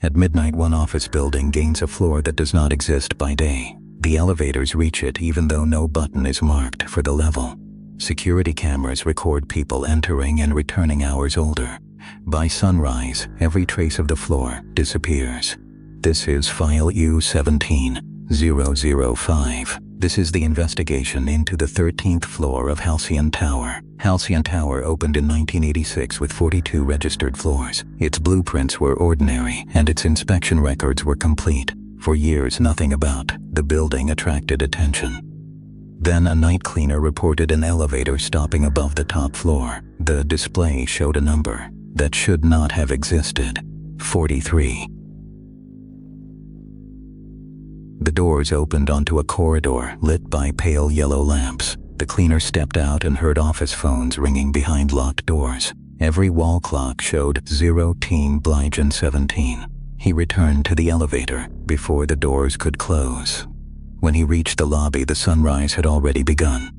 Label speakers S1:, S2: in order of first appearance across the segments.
S1: At midnight, one office building gains a floor that does not exist by day. The elevators reach it even though no button is marked for the level. Security cameras record people entering and returning hours older. By sunrise, every trace of the floor disappears. This is File U17005. This is the investigation into the 13th floor of Hian Tower. Hian Tower opened in 1986 with 42 registered floors. Its blueprints were ordinary, and its inspection records were complete. For years, nothing about the building attracted attention. Then a night cleaner reported an elevator stopping above the top floor. The display showed a number that should not have existed: 43. The doors opened onto a corridor lit by pale yellow lamps. The cleaner stepped out and heard office phones ringing behind locked doors. Every wall clock showed 0 Team Blygen 17. He returned to the elevator before the doors could close. When he reached the lobby, the sunrise had already begun.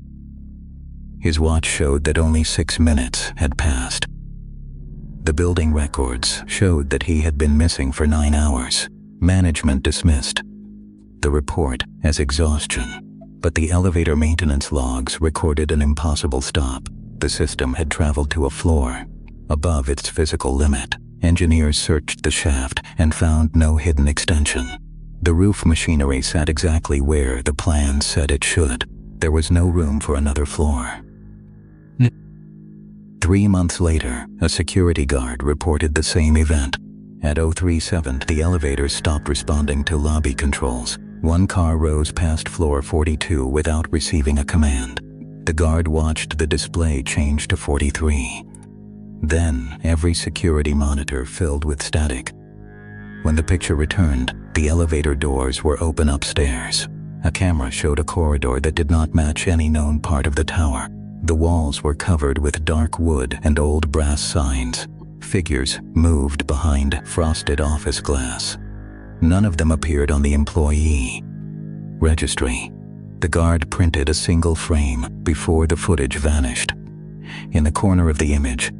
S1: His watch showed that only 6 minutes had passed. The building records showed that he had been missing for 9 hours. Management dismissed the report as exhaustion, but the elevator maintenance logs recorded an impossible stop. The system had traveled to a floor above its physical limit. Engineers searched the shaft and found no hidden extension. The roof machinery sat exactly where the plans said it should. There was no room for another floor. 3 months later, a security guard reported the same event. At 03:07, the elevator stopped responding to lobby controls. One car rose past floor 42 without receiving a command. The guard watched the display change to 43. Then, every security monitor filled with static. When the picture returned, the elevator doors were open upstairs. A camera showed a corridor that did not match any known part of the tower. The walls were covered with dark wood and old brass signs. Figures moved behind frosted office glass. None of them appeared on the employee registry. The guard printed a single frame before the footage vanished. In the corner of the image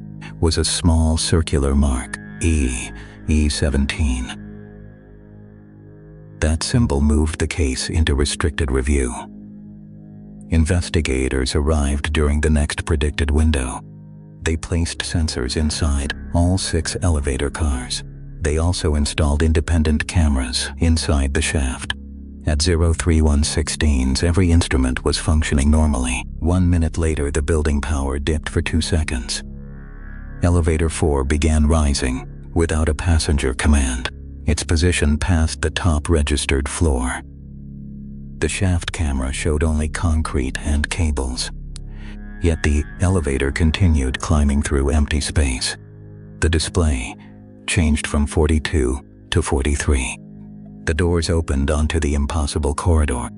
S1: was a small circular mark, E17. That symbol moved the case into restricted review. Investigators arrived during the next predicted window. They placed sensors inside all 6 elevator cars. They also installed independent cameras inside the shaft. At 03:16, every instrument was functioning normally. 1 minute later, the building power dipped for 2 seconds. Elevator 4 began rising without a passenger command. Its position passed the top registered floor. The shaft camera showed only concrete and cables. Yet the elevator continued climbing through empty space. The display changed from 42 to 43. The doors opened onto the impossible corridor.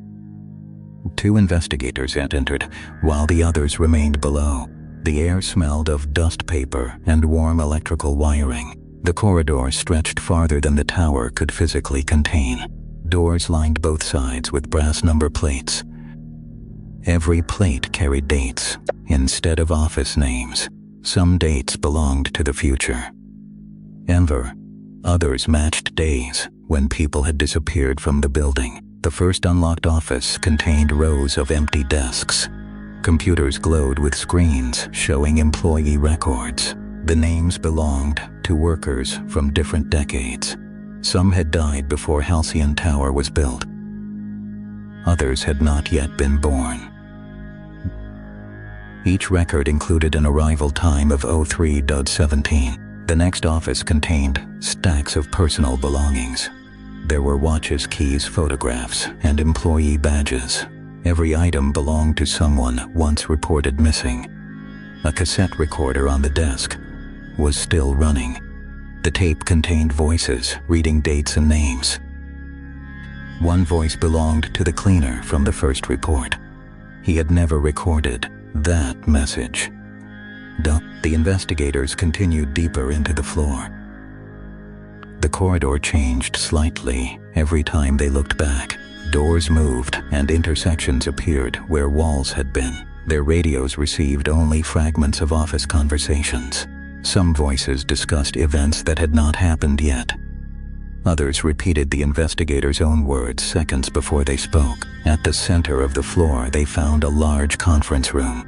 S1: 2 investigators had entered, while the others remained below. The air smelled of dust paper and warm electrical wiring. The corridor stretched farther than the tower could physically contain. Doors lined both sides with brass number plates. Every plate carried dates instead of office names. Some dates belonged to the future. Others matched days when people had disappeared from the building. The first unlocked office contained rows of empty desks. Computers glowed with screens showing employee records. The names belonged to workers from different decades. Some had died before Hian Tower was built. Others had not yet been born. Each record included an arrival time of 03:17. The next office contained stacks of personal belongings. There were watches, keys, photographs, and employee badges. Every item belonged to someone once reported missing. A cassette recorder on the desk was still running. The tape contained voices reading dates and names. One voice belonged to the cleaner from the first report. He had never recorded that message. The investigators continued deeper into the floor. The corridor changed slightly every time they looked back. Doors moved and intersections appeared where walls had been. Their radios received only fragments of office conversations. Some voices discussed events that had not happened yet. Others repeated the investigators' own words seconds before they spoke. At the center of the floor, they found a large conference room.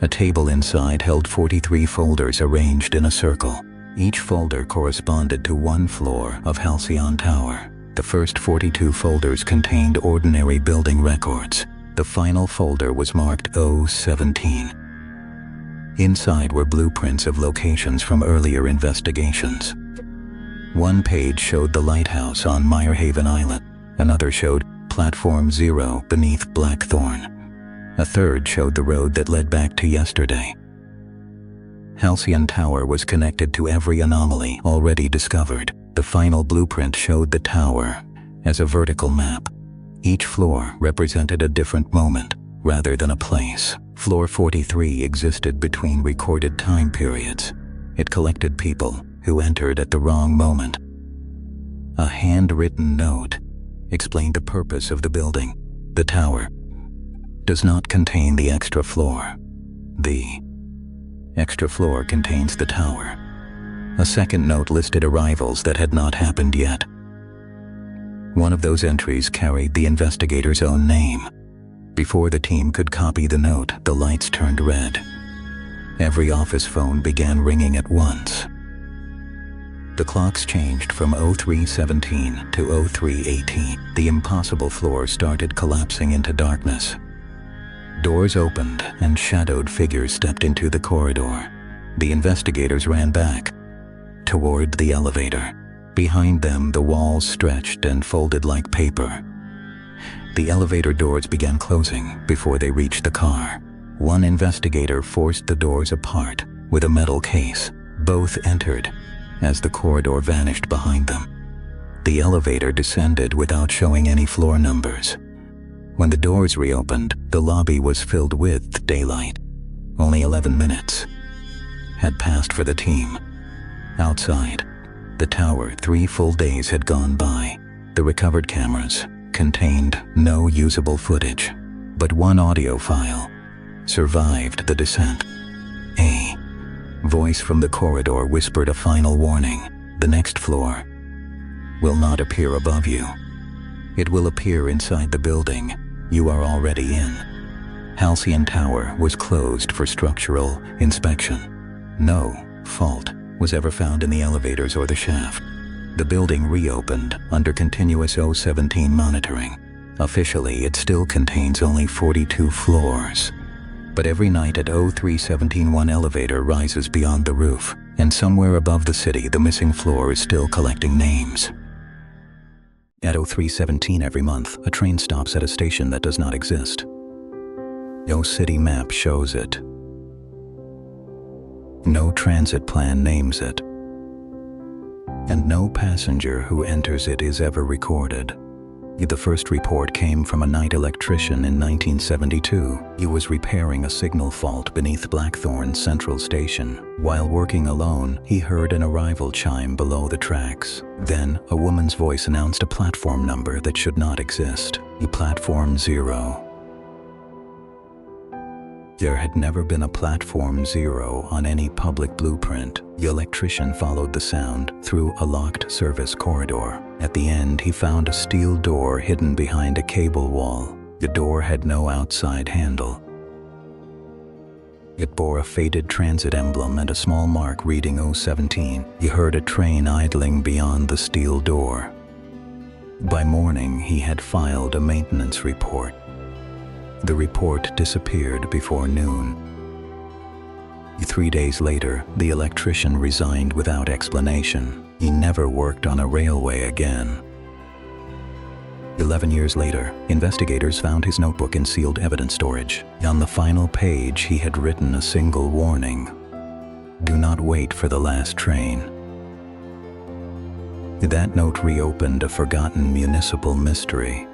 S1: A table inside held 43 folders arranged in a circle. Each folder corresponded to one floor of Hian Tower. The first 42 folders contained ordinary building records. The final folder was marked 017. Inside were blueprints of locations from earlier investigations. One page showed the lighthouse on Meer Haven Island. Another showed Platform 0 beneath Blackthorn. A third showed the road that led back to yesterday. Hian Tower was connected to every anomaly already discovered. The final blueprint showed the tower as a vertical map. Each floor represented a different moment rather than a place. Floor 43 existed between recorded time periods. It collected people who entered at the wrong moment. A handwritten note explained the purpose of the building. The tower does not contain the extra floor. The extra floor contains the tower. A second note listed arrivals that had not happened yet. One of those entries carried the investigator's own name. Before the team could copy the note, the lights turned red. Every office phone began ringing at once. The clocks changed from 03:17 to 03:18. The impossible floor started collapsing into darkness. Doors opened and shadowed figures stepped into the corridor. The investigators ran back toward the elevator. Behind them, the walls stretched and folded like paper. The elevator doors began closing before they reached the car. One investigator forced the doors apart with a metal case. Both entered as the corridor vanished behind them. The elevator descended without showing any floor numbers. When the doors reopened, the lobby was filled with daylight. Only 11 minutes had passed for the team. Outside the tower, 3 full days had gone by. The recovered cameras contained no usable footage, but one audio file survived the descent. A voice from the corridor whispered a final warning. The next floor will not appear above you. It will appear inside the building you are already in. Hian Tower was closed for structural inspection. No fault was ever found in the elevators or the shaft. The building reopened under continuous 017 monitoring. Officially, it still contains only 42 floors. But every night at 03:17, one elevator rises beyond the roof, and somewhere above the city, the missing floor is still collecting names. At 03:17 every month, a train stops at a station that does not exist. No city map shows it. No transit plan names it. And no passenger who enters it is ever recorded. The first report came from a night electrician in 1972. He was repairing a signal fault beneath Blackthorn Central Station. While working alone, he heard an arrival chime below the tracks. Then, a woman's voice announced a platform number that should not exist. Platform 0. There had never been a Platform 0 on any public blueprint. The electrician followed the sound through a locked service corridor. At the end, he found a steel door hidden behind a cable wall. The door had no outside handle. It bore a faded transit emblem and a small mark reading 017. He heard a train idling beyond the steel door. By morning, he had filed a maintenance report. The report disappeared before noon. 3 days later, the electrician resigned without explanation. He never worked on a railway again. 11 years later, investigators found his notebook in sealed evidence storage. On the final page, he had written a single warning: "Do not wait for the last train." That note reopened a forgotten municipal mystery.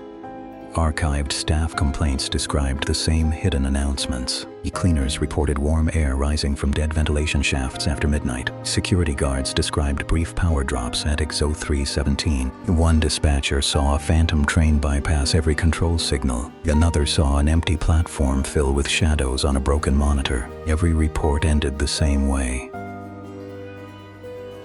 S1: Archived staff complaints described the same hidden announcements. Cleaners reported warm air rising from dead ventilation shafts after midnight. Security guards described brief power drops at 03:17. One dispatcher saw a phantom train bypass every control signal. Another saw an empty platform fill with shadows on a broken monitor. Every report ended the same way.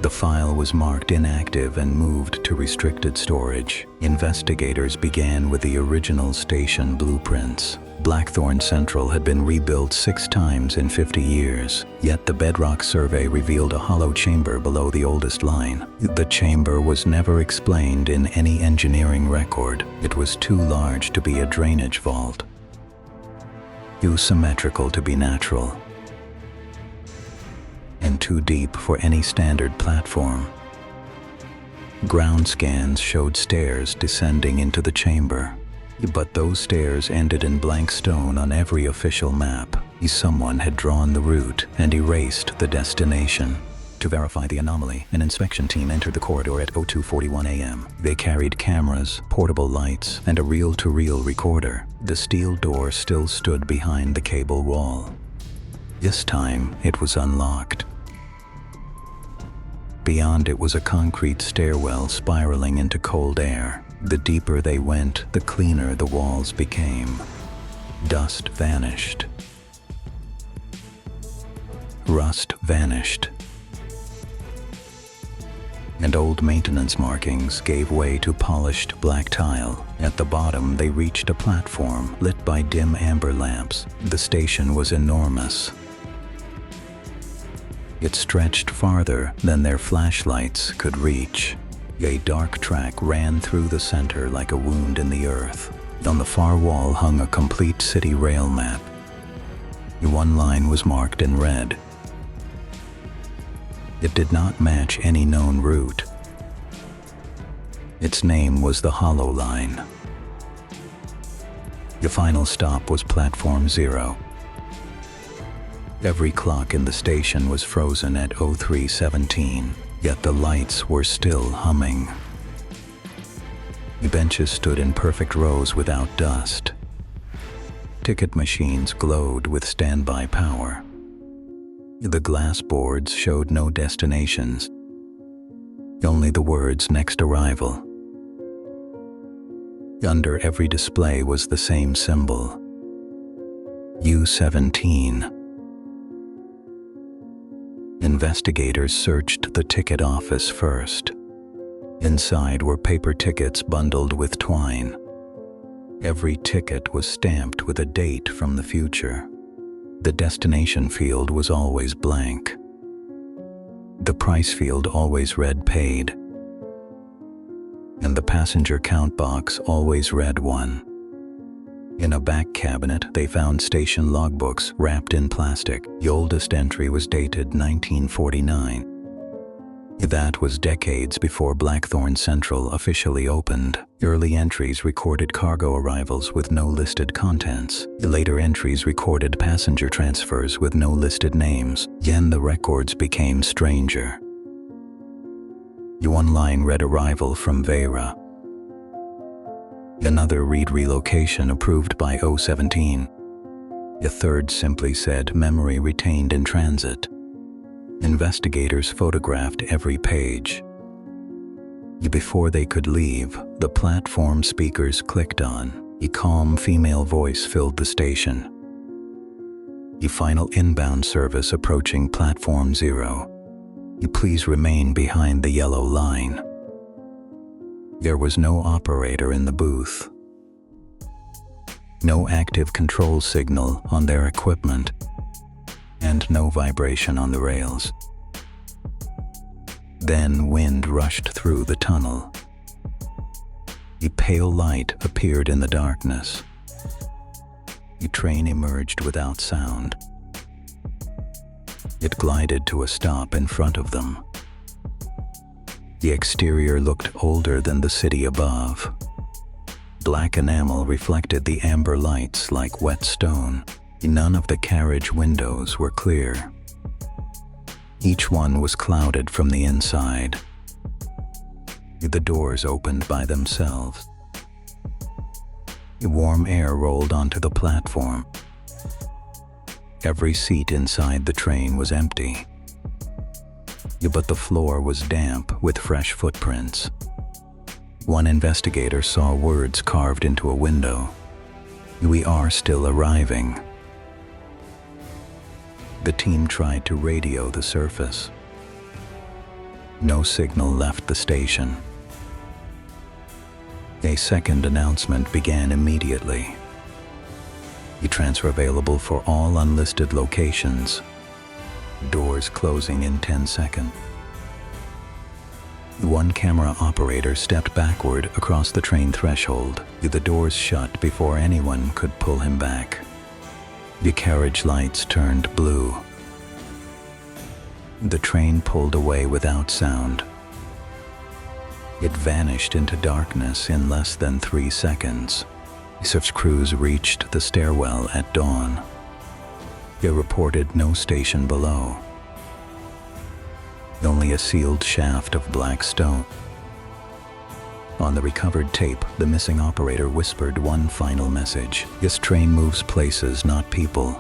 S1: The file was marked inactive and moved to restricted storage. Investigators began with the original station blueprints. Blackthorn Central had been rebuilt 6 times in 50 years, yet the bedrock survey revealed a hollow chamber below the oldest line. The chamber was never explained in any engineering record. It was too large to be a drainage vault, too symmetrical to be natural, and too deep for any standard platform. Ground scans showed stairs descending into the chamber, but those stairs ended in blank stone on every official map. Someone had drawn the route and erased the destination. To verify the anomaly, an inspection team entered the corridor at 02:41 a.m. They carried cameras, portable lights, and a reel-to-reel recorder. The steel door still stood behind the cable wall. This time, it was unlocked. Beyond it was a concrete stairwell spiraling into cold air. The deeper they went, the cleaner the walls became. Dust vanished. Rust vanished. And old maintenance markings gave way to polished black tile. At the bottom, they reached a platform lit by dim amber lamps. The station was enormous. It stretched farther than their flashlights could reach. A dark track ran through the center like a wound in the earth. On the far wall hung a complete city rail map. One line was marked in red. It did not match any known route. Its name was the Hollow Line. The final stop was Platform 0. Every clock in the station was frozen at 03:17, yet the lights were still humming. The benches stood in perfect rows without dust. Ticket machines glowed with standby power. The glass boards showed no destinations, only the words "Next Arrival." Under every display was the same symbol, U17. Investigators searched the ticket office first. Inside were paper tickets bundled with twine. Every ticket was stamped with a date from the future. The destination field was always blank. The price field always read paid. And the passenger count box always read 1. In a back cabinet, they found station logbooks wrapped in plastic. The oldest entry was dated 1949. That was decades before Blackthorn Central officially opened. Early entries recorded cargo arrivals with no listed contents. Later entries recorded passenger transfers with no listed names. Then the records became stranger. One line read arrival from Vera. Another read relocation approved by 017. A third simply said memory retained in transit. Investigators photographed every page. Before they could leave, the platform speakers clicked on. A calm female voice filled the station. The final inbound service approaching Platform 0. Please remain behind the yellow line. There was no operator in the booth. No active control signal on their equipment. And no vibration on the rails. Then wind rushed through the tunnel. A pale light appeared in the darkness. The train emerged without sound. It glided to a stop in front of them. The exterior looked older than the city above. Black enamel reflected the amber lights like wet stone. None of the carriage windows were clear. Each one was clouded from the inside. The doors opened by themselves. Warm air rolled onto the platform. Every seat inside the train was empty. But the floor was damp with fresh footprints. One investigator saw words carved into a window. "We are still arriving." The team tried to radio the surface. No signal left the station. A second announcement began immediately. E-transfer available for all unlisted locations. Doors closing in 10 seconds. One camera operator stepped backward across the train threshold. The doors shut before anyone could pull him back. The carriage lights turned blue. The train pulled away without sound. It vanished into darkness in less than 3 seconds. Search crews reached the stairwell at dawn. They reported no station below. Only a sealed shaft of black stone. On the recovered tape, the missing operator whispered one final message. This train moves places, not people.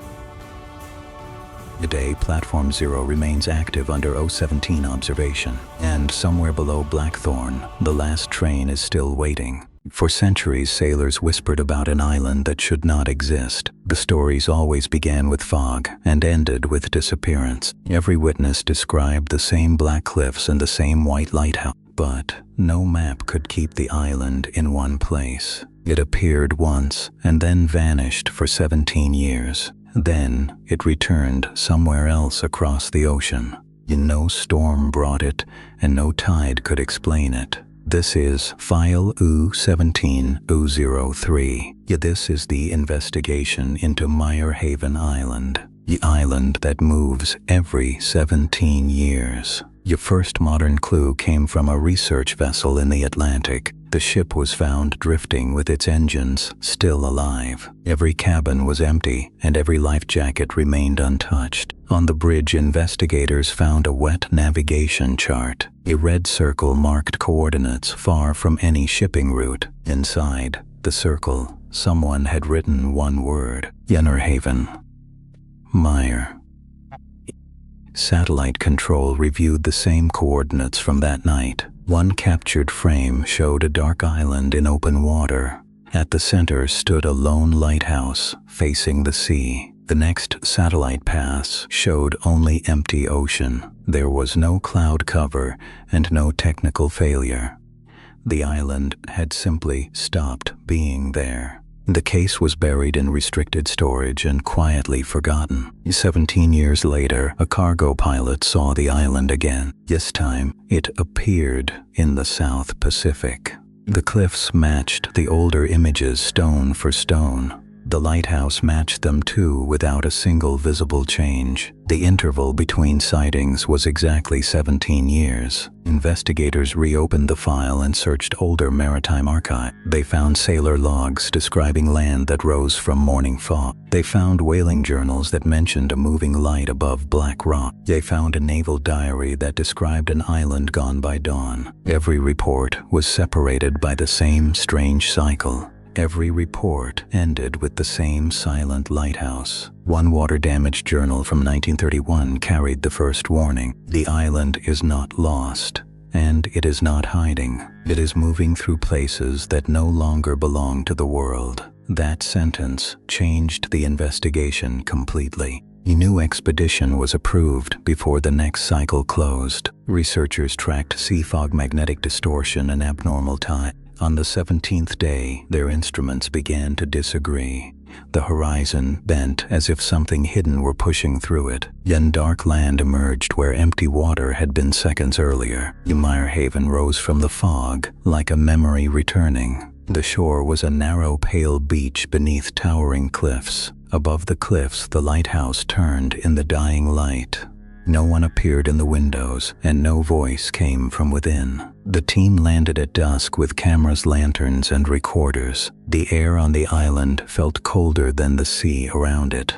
S1: Today, Platform 0 remains active under 017 observation, and somewhere below Blackthorn, the last train is still waiting. For centuries, sailors whispered about an island that should not exist. The stories always began with fog and ended with disappearance. Every witness described the same black cliffs and the same white lighthouse, but no map could keep the island in one place. It appeared once and then vanished for 17 years. Then it returned somewhere else across the ocean. No storm brought it, and no tide could explain it. This is File U17-003. This is the investigation into Meer Haven Island, the island that moves every 17 years. Your first modern clue came from a research vessel in the Atlantic. The ship was found drifting with its engines still alive. Every cabin was empty, and every life jacket remained untouched. On the bridge, investigators found a wet navigation chart. A red circle marked coordinates far from any shipping route. Inside the circle, someone had written one word: Meer Haven. Meer. Satellite control reviewed the same coordinates from that night. One captured frame showed a dark island in open water. At the center stood a lone lighthouse facing the sea. The next satellite pass showed only empty ocean. There was no cloud cover and no technical failure. The island had simply stopped being there. The case was buried in restricted storage and quietly forgotten. 17 years later, a cargo pilot saw the island again. This time, it appeared in the South Pacific. The cliffs matched the older images stone for stone. The lighthouse matched them too, without a single visible change. The interval between sightings was exactly 17 years. Investigators reopened the file and searched older maritime archive. They found sailor logs describing land that rose from morning fog. They found whaling journals that mentioned a moving light above Black Rock. They found a naval diary that described an island gone by dawn. Every report was separated by the same strange cycle. Every report ended with the same silent lighthouse. One water-damaged journal from 1931 carried the first warning: the island is not lost, and it is not hiding. It is moving through places that no longer belong to the world. That sentence changed the investigation completely. A new expedition was approved before the next cycle closed. Researchers tracked sea fog, magnetic distortion, and abnormal time. On the 17th day, their instruments began to disagree. The horizon bent as if something hidden were pushing through it. Then dark land emerged where empty water had been seconds earlier. Meer Haven rose from the fog like a memory returning. The shore was a narrow, pale beach beneath towering cliffs. Above the cliffs, the lighthouse turned in the dying light. No one appeared in the windows, and no voice came from within. The team landed at dusk with cameras, lanterns, and recorders. The air on the island felt colder than the sea around it.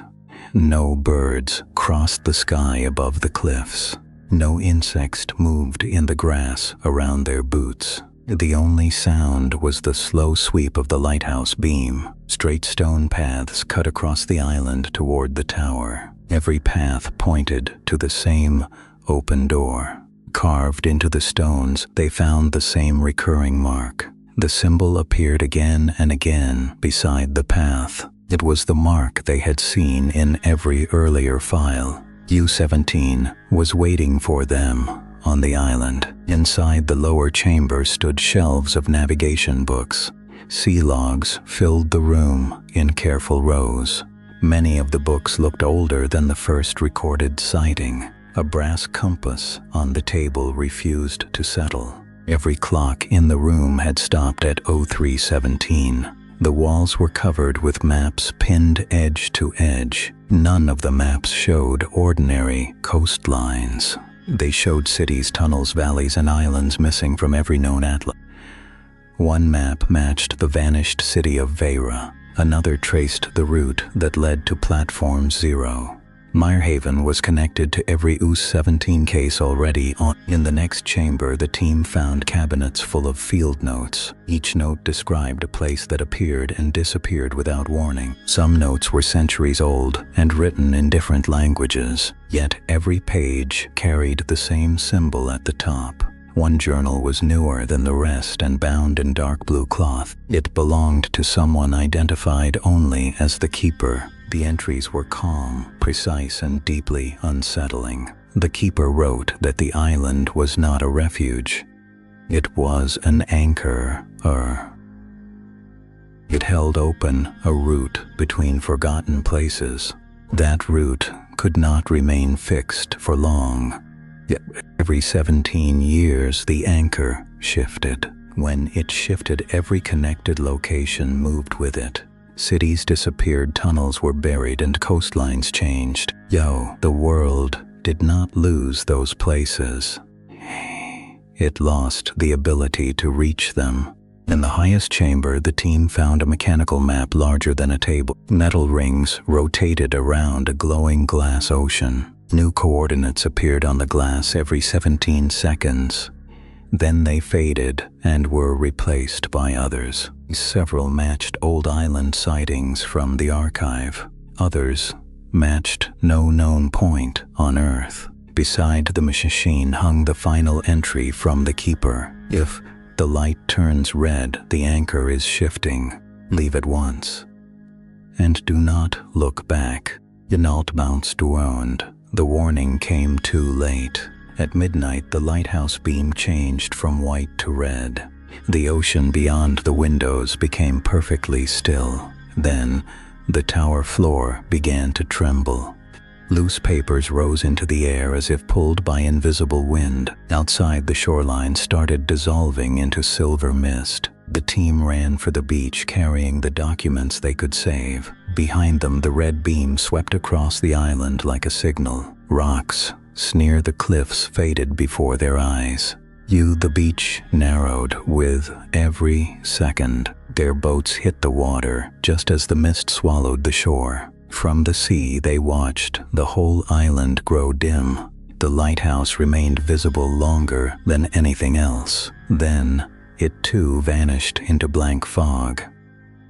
S1: No birds crossed the sky above the cliffs. No insects moved in the grass around their boots. The only sound was the slow sweep of the lighthouse beam. Straight stone paths cut across the island toward the tower. Every path pointed to the same open door. Carved into the stones, they found the same recurring mark. The symbol appeared again and again beside the path. It was the mark they had seen in every earlier file. U-17 was waiting for them on the island. Inside the lower chamber stood shelves of navigation books. Sea logs filled the room in careful rows. Many of the books looked older than the first recorded sighting. A brass compass on the table refused to settle. Every clock in the room had stopped at 0317. The walls were covered with maps pinned edge to edge. None of the maps showed ordinary coastlines. They showed cities, tunnels, valleys, and islands missing from every known atlas. One map matched the vanished city of Vera. Another traced the route that led to Platform 0. Meer Haven was connected to every US-17 case already on. In the next chamber, the team found cabinets full of field notes. Each note described a place that appeared and disappeared without warning. Some notes were centuries old and written in different languages, yet every page carried the same symbol at the top. One journal was newer than the rest and bound in dark blue cloth. It belonged to someone identified only as the keeper. The entries were calm, precise, and deeply unsettling. The keeper wrote that the island was not a refuge. It was an anchor. It held open a route between forgotten places. That route could not remain fixed for long. Yet every 17 years, the anchor shifted. When it shifted, every connected location moved with it. Cities disappeared, tunnels were buried, and coastlines changed. The world did not lose those places. It lost the ability to reach them. In the highest chamber, the team found a mechanical map larger than a table. Metal rings rotated around a glowing glass ocean. New coordinates appeared on the glass every 17 seconds. Then they faded and were replaced by others. Several matched old island sightings from the archive. Others matched no known point on Earth. Beside the machine hung the final entry from the keeper. If the light turns red, the anchor is shifting. Leave at once. And do not look back. Ynault bounced around. The warning came too late. At midnight, the lighthouse beam changed from white to red. The ocean beyond the windows became perfectly still. Then, the tower floor began to tremble. Loose papers rose into the air as if pulled by invisible wind. Outside, the shoreline started dissolving into silver mist. The team ran for the beach, carrying the documents they could save. Behind them, the red beam swept across the island like a signal. Rocks near the cliffs faded before their eyes. The beach narrowed with every second. Their boats hit the water just as the mist swallowed the shore. From the sea, they watched the whole island grow dim. The lighthouse remained visible longer than anything else. Then, it too vanished into blank fog.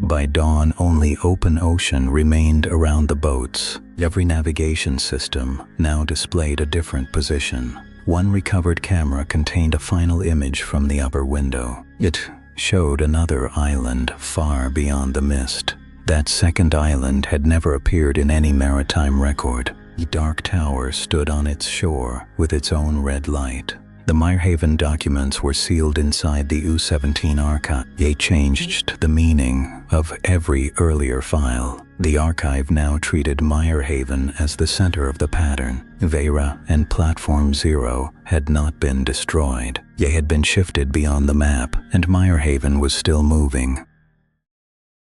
S1: By dawn, only open ocean remained around the boats. Every navigation system now displayed a different position. One recovered camera contained a final image from the upper window. It showed another island far beyond the mist. That second island had never appeared in any maritime record. A dark tower stood on its shore with its own red light. The Meer Haven documents were sealed inside the U-17 archive. They changed the meaning of every earlier file. The archive now treated Meer Haven as the center of the pattern. Vera and Platform 0 had not been destroyed. They had been shifted beyond the map, and Meer Haven was still moving.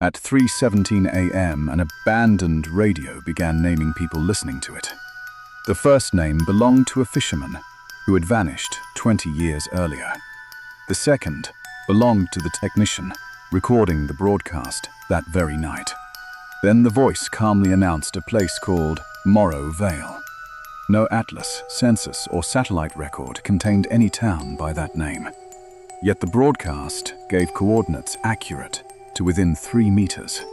S2: At 3:17 a.m., an abandoned radio began naming people listening to it. The first name belonged to a fisherman who had vanished 20 years earlier. The second belonged to the technician recording the broadcast that very night. Then the voice calmly announced a place called Morrow Vale. No atlas, census, or satellite record contained any town by that name. Yet the broadcast gave coordinates accurate to within 3 meters.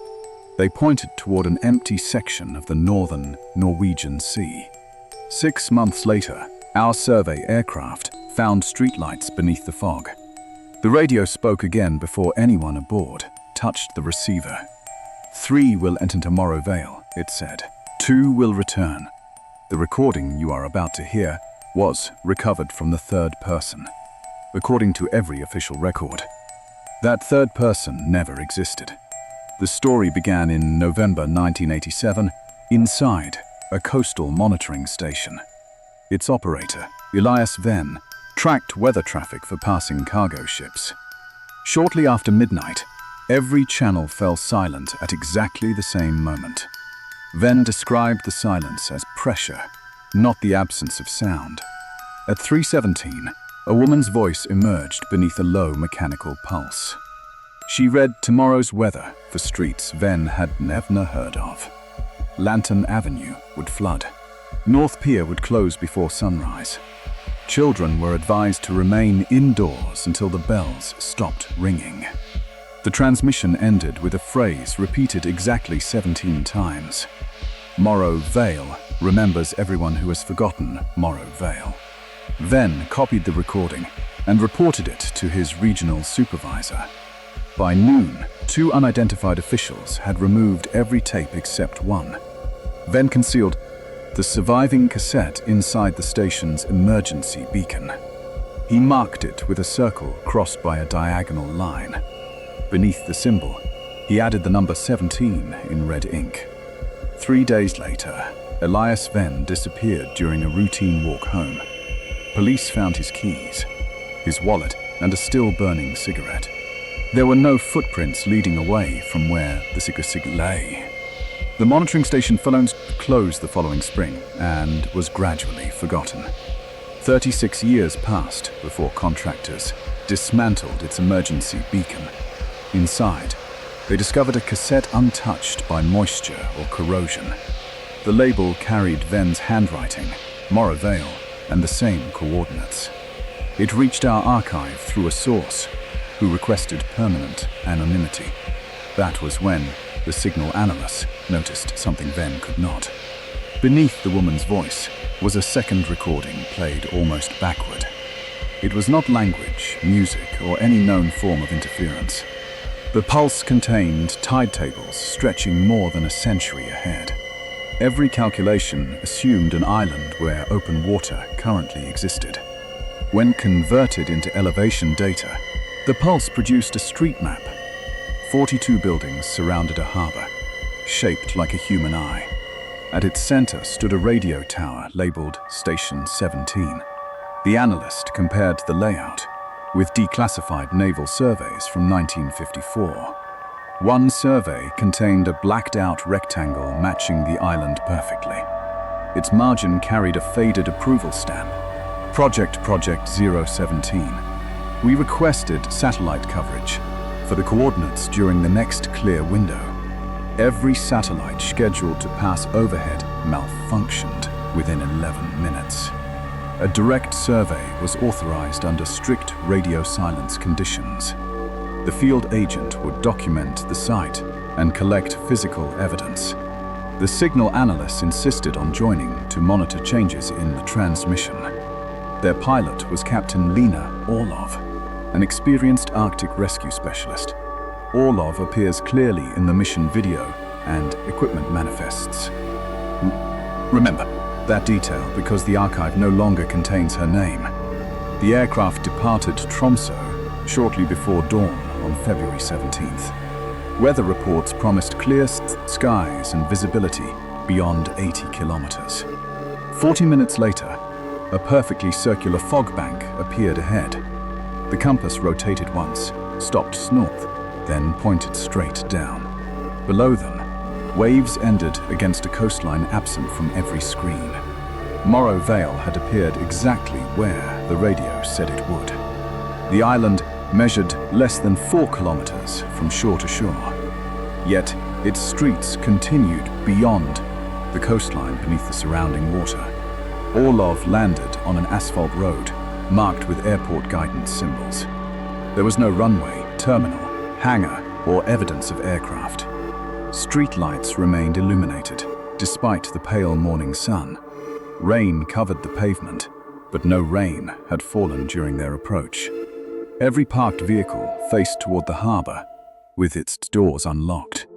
S2: They pointed toward an empty section of the northern Norwegian Sea. 6 months later, our survey aircraft found streetlights beneath the fog. The radio spoke again before anyone aboard touched the receiver. 3 will enter Morrow Vale, it said. 2 will return. The recording you are about to hear was recovered from the third person, according to every official record. That third person never existed. The story began in November 1987 inside a coastal monitoring station. Its operator, Elias Venn, tracked weather traffic for passing cargo ships. Shortly after midnight, every channel fell silent at exactly the same moment. Venn described the silence as pressure, not the absence of sound. At 3:17, a woman's voice emerged beneath a low mechanical pulse. She read tomorrow's weather for streets Venn had never heard of. Lantern Avenue would flood. North Pier would close before sunrise. Children were advised to remain indoors until the bells stopped ringing. The transmission ended with a phrase repeated exactly 17 times. Morrow Vale remembers everyone who has forgotten Morrow Vale. Venn copied the recording and reported it to his regional supervisor. By noon, 2 unidentified officials had removed every tape except one. Venn concealed the surviving cassette inside the station's emergency beacon. He marked it with a circle crossed by a diagonal line. Beneath the symbol, he added the number 17 in red ink. 3 days later, Elias Venn disappeared during a routine walk home. Police found his keys, his wallet, and a still-burning cigarette. There were no footprints leading away from where the cigarette lay. The monitoring station closed the following spring and was gradually forgotten. 36 years passed before contractors dismantled its emergency beacon. Inside, they discovered a cassette untouched by moisture or corrosion. The label carried Venn's handwriting, Morrow Vale, and the same coordinates. It reached our archive through a source who requested permanent anonymity. That was when the signal analyst noticed something Venn could not. Beneath the woman's voice was a second recording played almost backward. It was not language, music, or any known form of interference. The pulse contained tide tables stretching more than a century ahead. Every calculation assumed an island where open water currently existed. When converted into elevation data, the pulse produced a street map. 42 buildings surrounded a harbor, shaped like a human eye. At its center stood a radio tower labeled Station 17. The analyst compared the layout with declassified naval surveys from 1954. One survey contained a blacked-out rectangle matching the island perfectly. Its margin carried a faded approval stamp, Project 017. We requested satellite coverage for the coordinates during the next clear window. Every satellite scheduled to pass overhead malfunctioned within 11 minutes. A direct survey was authorized under strict radio silence conditions. The field agent would document the site and collect physical evidence. The signal analysts insisted on joining to monitor changes in the transmission. Their pilot was Captain Lena Orlov, an experienced Arctic rescue specialist. Orlov appears clearly in the mission video and equipment manifests. Remember that detail because the archive no longer contains her name. The aircraft departed Tromsø shortly before dawn on February 17th. Weather reports promised clear skies and visibility beyond 80 kilometers. 40 minutes later, a perfectly circular fog bank appeared ahead. The compass rotated once, stopped north, then pointed straight down. Below them, waves ended against a coastline absent from every screen. Morrow Vale had appeared exactly where the radio said it would. The island measured less than 4 kilometers from shore to shore. Yet, its streets continued beyond the coastline beneath the surrounding water. Orlov landed on an asphalt road marked with airport guidance symbols. There was no runway, terminal, hangar, or evidence of aircraft. Streetlights remained illuminated, despite the pale morning sun. Rain covered the pavement, but no rain had fallen during their approach. Every parked vehicle faced toward the harbor, with its doors unlocked.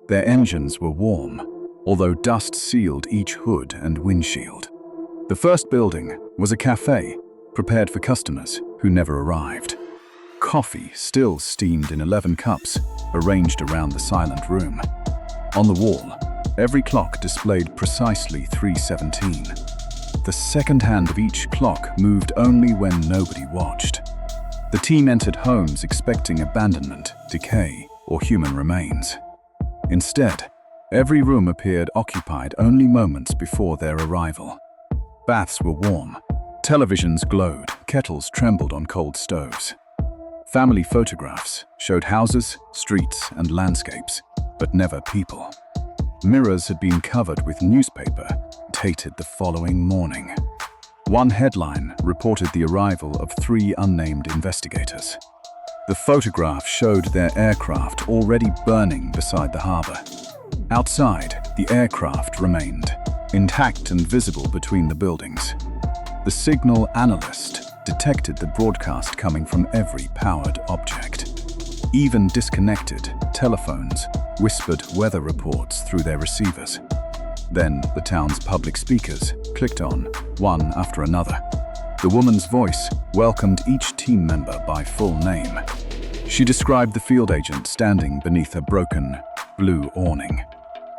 S2: Their engines were warm, although dust sealed each hood and windshield. The first building was a cafe prepared for customers who never arrived. Coffee still steamed in 11 cups, arranged around the silent room. On the wall, every clock displayed precisely 3:17. The second hand of each clock moved only when nobody watched. The team entered homes expecting abandonment, decay, or human remains. Instead, every room appeared occupied only moments before their arrival. Baths were warm, televisions glowed, kettles trembled on cold stoves. Family photographs showed houses, streets, and landscapes, but never people. Mirrors had been covered with newspaper, dated the following morning. One headline reported the arrival of 3 unnamed investigators. The photograph showed their aircraft already burning beside the harbor. Outside, the aircraft remained, intact and visible between the buildings. The signal analyst detected the broadcast coming from every powered object. Even disconnected telephones whispered weather reports through their receivers. Then the town's public speakers clicked on, one after another. The woman's voice welcomed each team member by full name. She described the field agent standing beneath a broken blue awning.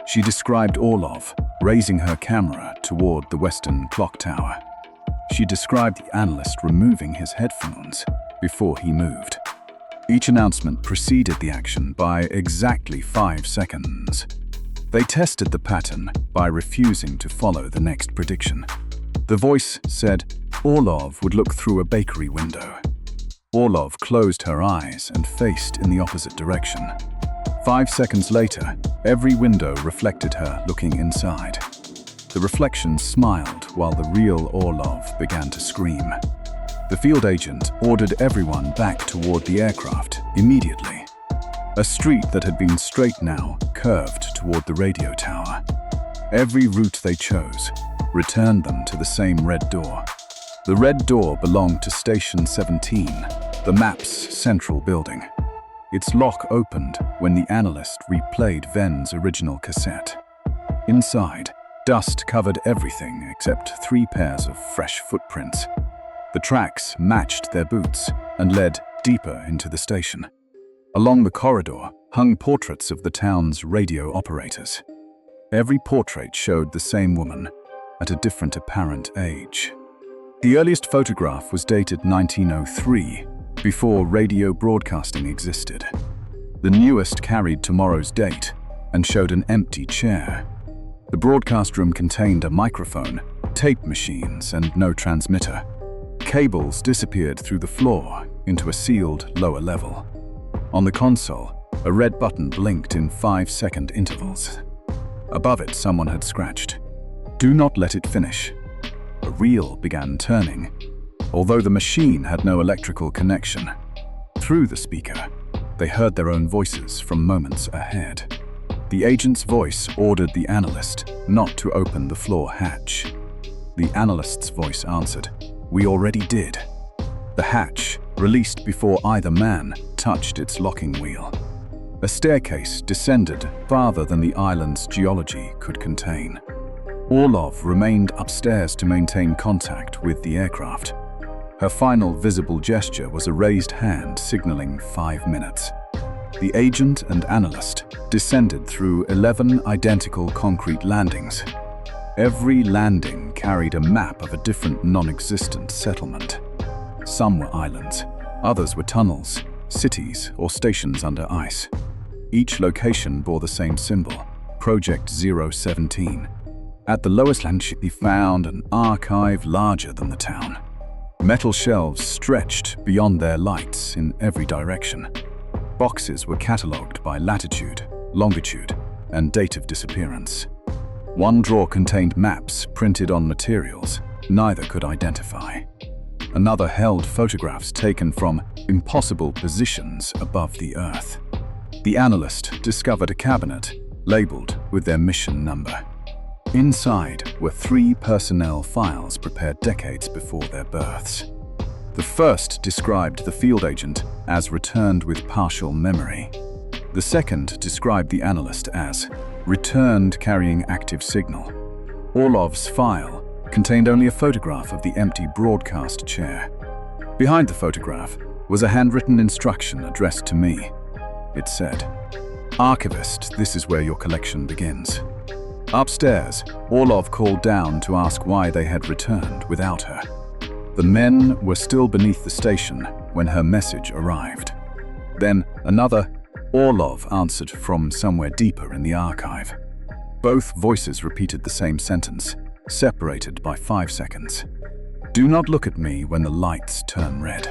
S2: She described Orlov raising her camera toward the western clock tower. She described the analyst removing his headphones before he moved. Each announcement preceded the action by exactly 5 seconds. They tested the pattern by refusing to follow the next prediction. The voice said Orlov would look through a bakery window. Orlov closed her eyes and faced in the opposite direction. 5 seconds later, every window reflected her looking inside. The reflections smiled while the real Orlov began to scream. The field agent ordered everyone back toward the aircraft immediately. A street that had been straight now curved toward the radio tower. Every route they chose returned them to the same red door. The red door belonged to Station 17, the map's central building. Its lock opened when the analyst replayed Ven's original cassette. Inside, dust covered everything except 3 pairs of fresh footprints. The tracks matched their boots and led deeper into the station. Along the corridor hung portraits of the town's radio operators. Every portrait showed the same woman at a different apparent age. The earliest photograph was dated 1903, before radio broadcasting existed. The newest carried tomorrow's date and showed an empty chair. The broadcast room contained a microphone, tape machines, and no transmitter. Cables disappeared through the floor into a sealed lower level. On the console, a red button blinked in 5-second intervals. Above it, someone had scratched, "Do not let it finish." A reel began turning, although the machine had no electrical connection. Through the speaker, they heard their own voices from moments ahead. The agent's voice ordered the analyst not to open the floor hatch. The analyst's voice answered, "We already did." The hatch released before either man touched its locking wheel. A staircase descended farther than the island's geology could contain. Orlov remained upstairs to maintain contact with the aircraft. Her final visible gesture was a raised hand signaling 5 minutes. The agent and analyst descended through 11 identical concrete landings. Every landing carried a map of a different non-existent settlement. Some were islands, others were tunnels, cities, or stations under ice. Each location bore the same symbol, Project 017. At the lowest land, they found an archive larger than the town. Metal shelves stretched beyond their lights in every direction. Boxes were catalogued by latitude, longitude, and date of disappearance. One drawer contained maps printed on materials neither could identify. Another held photographs taken from impossible positions above the Earth. The analyst discovered a cabinet labeled with their mission number. Inside were 3 personnel files prepared decades before their births. The first described the field agent as returned with partial memory. The second described the analyst as returned carrying active signal. Orlov's file contained only a photograph of the empty broadcast chair. Behind the photograph was a handwritten instruction addressed to me. It said, "Archivist, this is where your collection begins." Upstairs, Orlov called down to ask why they had returned without her. The men were still beneath the station when her message arrived. Then another Orlov answered from somewhere deeper in the archive. Both voices repeated the same sentence, separated by 5 seconds. "Do not look at me when the lights turn red."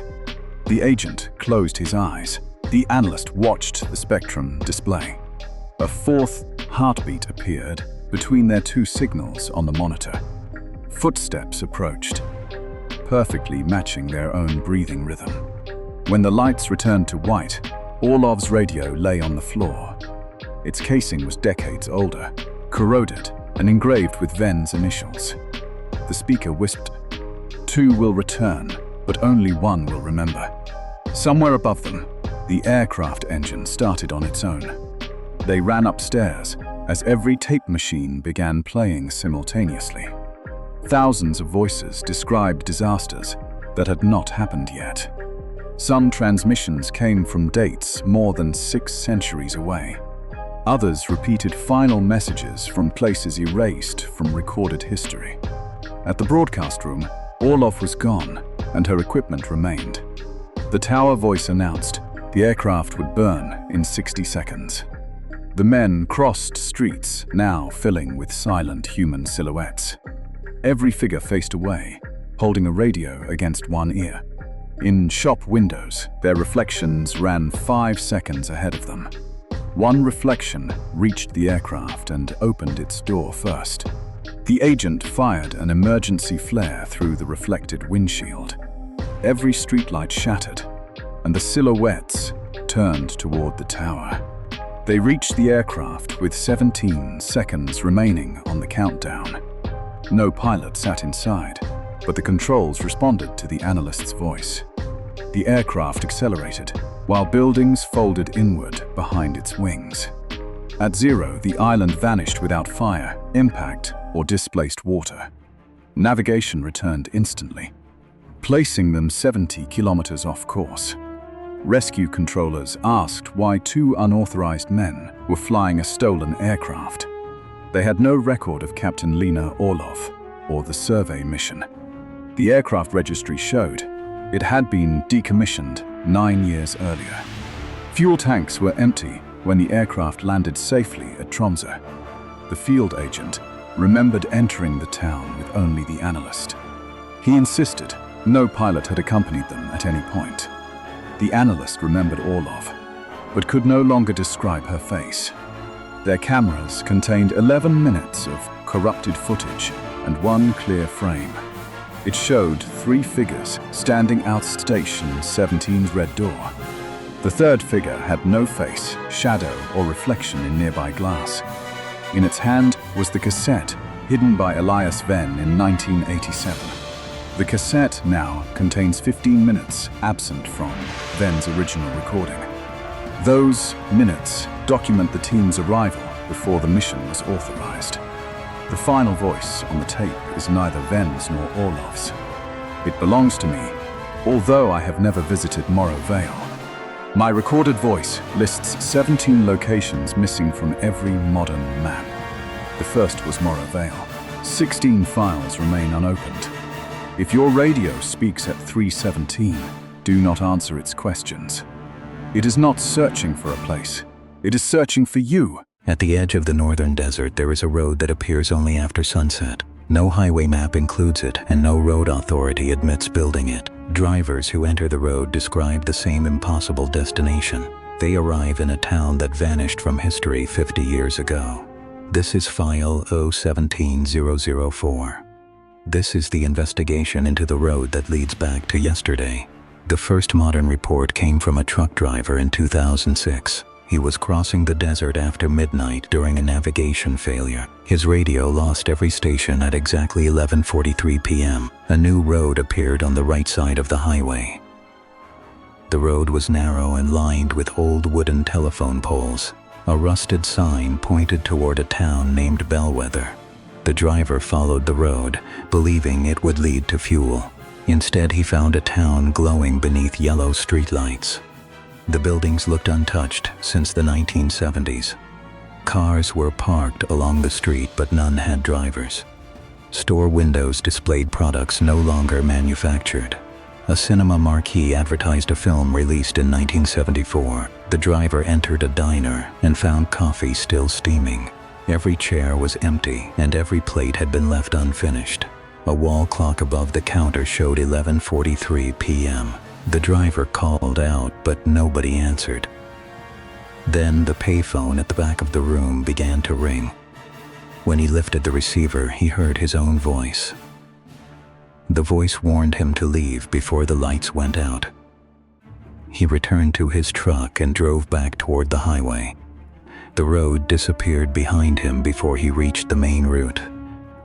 S2: The agent closed his eyes. The analyst watched the spectrum display. A fourth heartbeat appeared between their two signals on the monitor. Footsteps approached, perfectly matching their own breathing rhythm. When the lights returned to white, Orlov's radio lay on the floor. Its casing was decades older, corroded and engraved with Ven's initials. The speaker whispered, "Two will return, but only one will remember." Somewhere above them, the aircraft engine started on its own. They ran upstairs as every tape machine began playing simultaneously. Thousands of voices described disasters that had not happened yet. Some transmissions came from dates more than 6 centuries away. Others repeated final messages from places erased from recorded history. At the broadcast room, Orlov was gone, and her equipment remained. The tower voice announced the aircraft would burn in 60 seconds. The men crossed streets, now filling with silent human silhouettes. Every figure faced away, holding a radio against one ear. In shop windows, their reflections ran 5 seconds ahead of them. One reflection reached the aircraft and opened its door first. The agent fired an emergency flare through the reflected windshield. Every streetlight shattered, and the silhouettes turned toward the tower. They reached the aircraft with 17 seconds remaining on the countdown. No pilot sat inside, but the controls responded to the analyst's voice. The aircraft accelerated, while buildings folded inward behind its wings. At 0, the island vanished without fire, impact, or displaced water. Navigation returned instantly, placing them 70 kilometers off course. Rescue controllers asked why 2 unauthorized men were flying a stolen aircraft. They had no record of Captain Lena Orlov or the survey mission. The aircraft registry showed it had been decommissioned 9 years earlier. Fuel tanks were empty when the aircraft landed safely at Tromsø. The field agent remembered entering the town with only the analyst. He insisted no pilot had accompanied them at any point. The analyst remembered Orlov, but could no longer describe her face. Their cameras contained 11 minutes of corrupted footage and one clear frame. It showed 3 figures standing outside Station 17's red door. The third figure had no face, shadow, or reflection in nearby glass. In its hand was the cassette hidden by Elias Venn in 1987. The cassette now contains 15 minutes absent from Venn's original recording. Those minutes document the team's arrival before the mission was authorized. The final voice on the tape is neither Venn's nor Orlov's. It belongs to me, although I have never visited Morrow Vale. My recorded voice lists 17 locations missing from every modern map. The first was Morrow Vale. 16 files remain unopened. If your radio speaks at 3:17, do not answer its questions. It is not searching for a place. It is searching for you.
S1: At the edge of the northern desert, there is a road that appears only after sunset. No highway map includes it, and no road authority admits building it. Drivers who enter the road describe the same impossible destination. They arrive in a town that vanished from history 50 years ago. This is file 017004. This is the investigation into the road that leads back to yesterday. The first modern report came from a truck driver in 2006. He was crossing the desert after midnight during a navigation failure. His radio lost every station at exactly 11:43 p.m. A new road appeared on the right side of the highway. The road was narrow and lined with old wooden telephone poles. A rusted sign pointed toward a town named Bellweather. The driver followed the road, believing it would lead to fuel. Instead, he found a town glowing beneath yellow streetlights. The buildings looked untouched since the 1970s. Cars were parked along the street, but none had drivers. Store windows displayed products no longer manufactured. A cinema marquee advertised a film released in 1974. The driver entered a diner and found coffee still steaming. Every chair was empty and every plate had been left unfinished. A wall clock above the counter showed 11:43 p.m. The driver called out, but nobody answered. Then the payphone at the back of the room began to ring. When he lifted the receiver, he heard his own voice. The voice warned him to leave before the lights went out. He returned to his truck and drove back toward the highway. The road disappeared behind him before he reached the main route.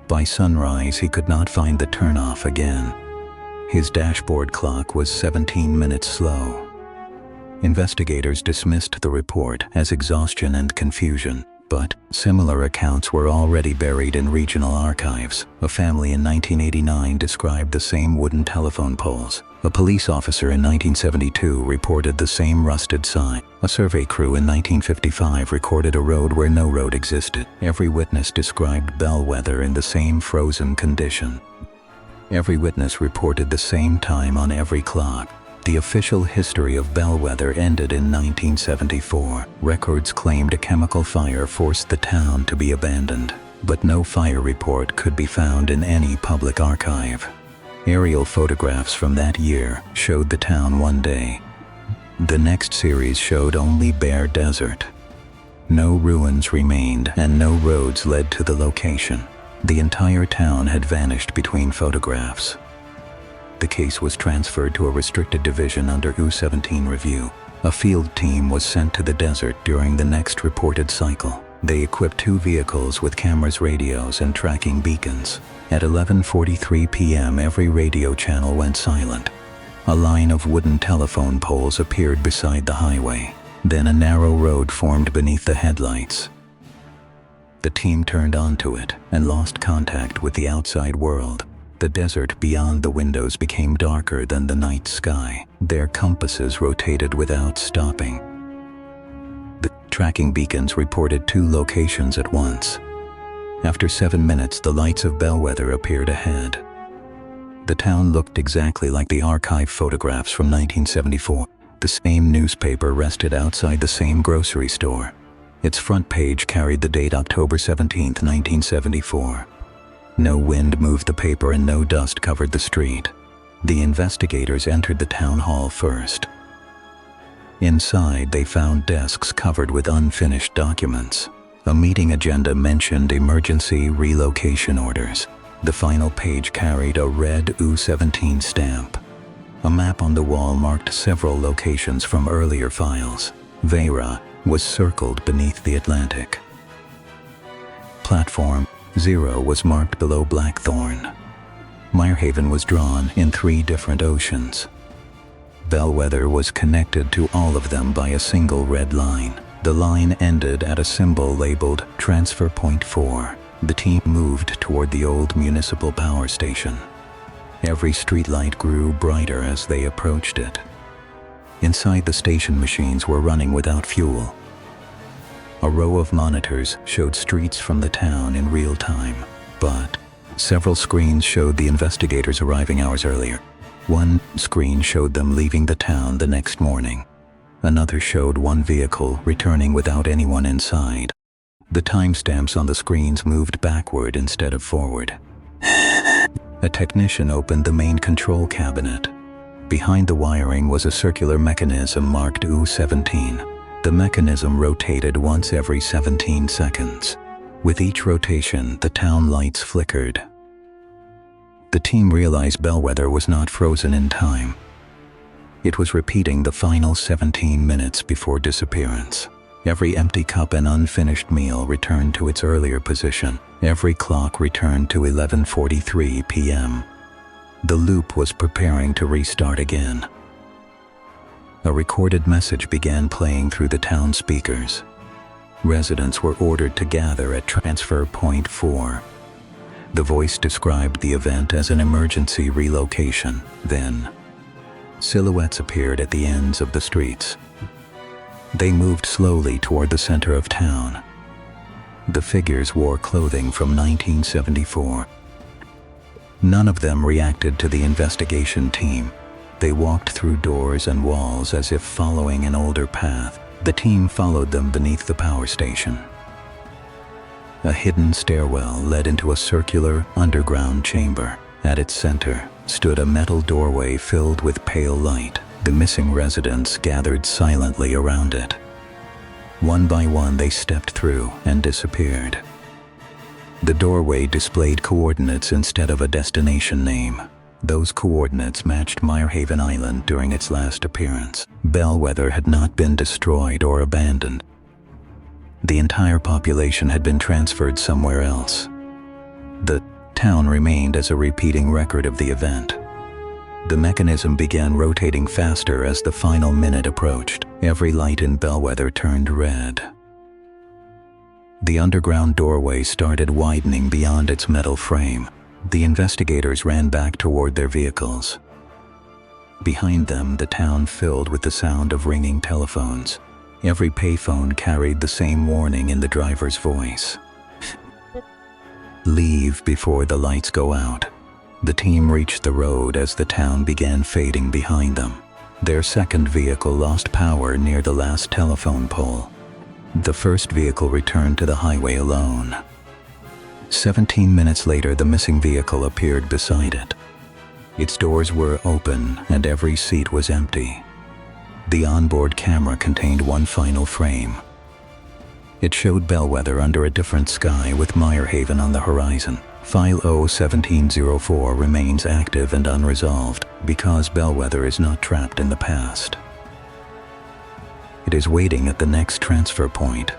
S1: By sunrise, he could not find the turnoff again. His dashboard clock was 17 minutes slow. Investigators dismissed the report as exhaustion and confusion, but similar accounts were already buried in regional archives. A family in 1989 described the same wooden telephone poles. A police officer in 1972 reported the same rusted sign. A survey crew in 1955 recorded a road where no road existed. Every witness described Bellweather in the same frozen condition. Every witness reported the same time on every clock. The official history of Bellweather ended in 1974. Records claimed a chemical fire forced the town to be abandoned, but no fire report could be found in any public archive. Aerial photographs from that year showed the town one day. The next series showed only bare desert. No ruins remained and no roads led to the location. The entire town had vanished between photographs. The case was transferred to a restricted division under U-17 review. A field team was sent to the desert during the next reported cycle. They equipped 2 vehicles with cameras, radios, and tracking beacons. At 11:43 p.m., every radio channel went silent. A line of wooden telephone poles appeared beside the highway. Then a narrow road formed beneath the headlights. The team turned onto it and lost contact with the outside world. The desert beyond the windows became darker than the night sky. Their compasses rotated without stopping. The tracking beacons reported 2 locations at once. After 7 minutes, the lights of Bellweather appeared ahead. The town looked exactly like the archive photographs from 1974. The same newspaper rested outside the same grocery store. Its front page carried the date October 17, 1974. No wind moved the paper and no dust covered the street. The investigators entered the town hall first. Inside, they found desks covered with unfinished documents. A meeting agenda mentioned emergency relocation orders. The final page carried a red U-17 stamp. A map on the wall marked several locations from earlier files. Vera was circled beneath the Atlantic. Platform 0 was marked below Blackthorn. Meer Haven was drawn in 3 different oceans. Bellweather was connected to all of them by a single red line. The line ended at a symbol labeled Transfer Point 4. The team moved toward the old municipal power station. Every streetlight grew brighter as they approached it. Inside, the station machines were running without fuel. A row of monitors showed streets from the town in real time, but several screens showed the investigators arriving hours earlier. One screen showed them leaving the town the next morning. Another showed one vehicle returning without anyone inside. The timestamps on the screens moved backward instead of forward. A technician opened the main control cabinet. Behind the wiring was a circular mechanism marked U-17. The mechanism rotated once every 17 seconds. With each rotation, the town lights flickered. The team realized Bellweather was not frozen in time. It was repeating the final 17 minutes before disappearance. Every empty cup and unfinished meal returned to its earlier position. Every clock returned to 11:43 p.m. The loop was preparing to restart again. A recorded message began playing through the town speakers. Residents were ordered to gather at Transfer Point 4. The voice described the event as an emergency relocation. Then, silhouettes appeared at the ends of the streets. They moved slowly toward the center of town. The figures wore clothing from 1974. None of them reacted to the investigation team. They walked through doors and walls as if following an older path. The team followed them beneath the power station. A hidden stairwell led into a circular, underground chamber. At its center stood a metal doorway filled with pale light. The missing residents gathered silently around it. One by one, they stepped through and disappeared. The doorway displayed coordinates instead of a destination name. Those coordinates matched Meer Haven Island during its last appearance. Bellweather had not been destroyed or abandoned. The entire population had been transferred somewhere else. The town remained as a repeating record of the event. The mechanism began rotating faster as the final minute approached. Every light in Bellweather turned red. The underground doorway started widening beyond its metal frame. The investigators ran back toward their vehicles. Behind them, the town filled with the sound of ringing telephones. Every payphone carried the same warning in the driver's voice. Leave before the lights go out. The team reached the road as the town began fading behind them. Their second vehicle lost power near the last telephone pole. The first vehicle returned to the highway alone. 17 minutes later, the missing vehicle appeared beside it. Its doors were open and every seat was empty. The onboard camera contained one final frame. It showed Bellweather under a different sky with Meer Haven on the horizon. File 01704 remains active and unresolved because Bellweather is not trapped in the past. It is waiting at the next transfer point.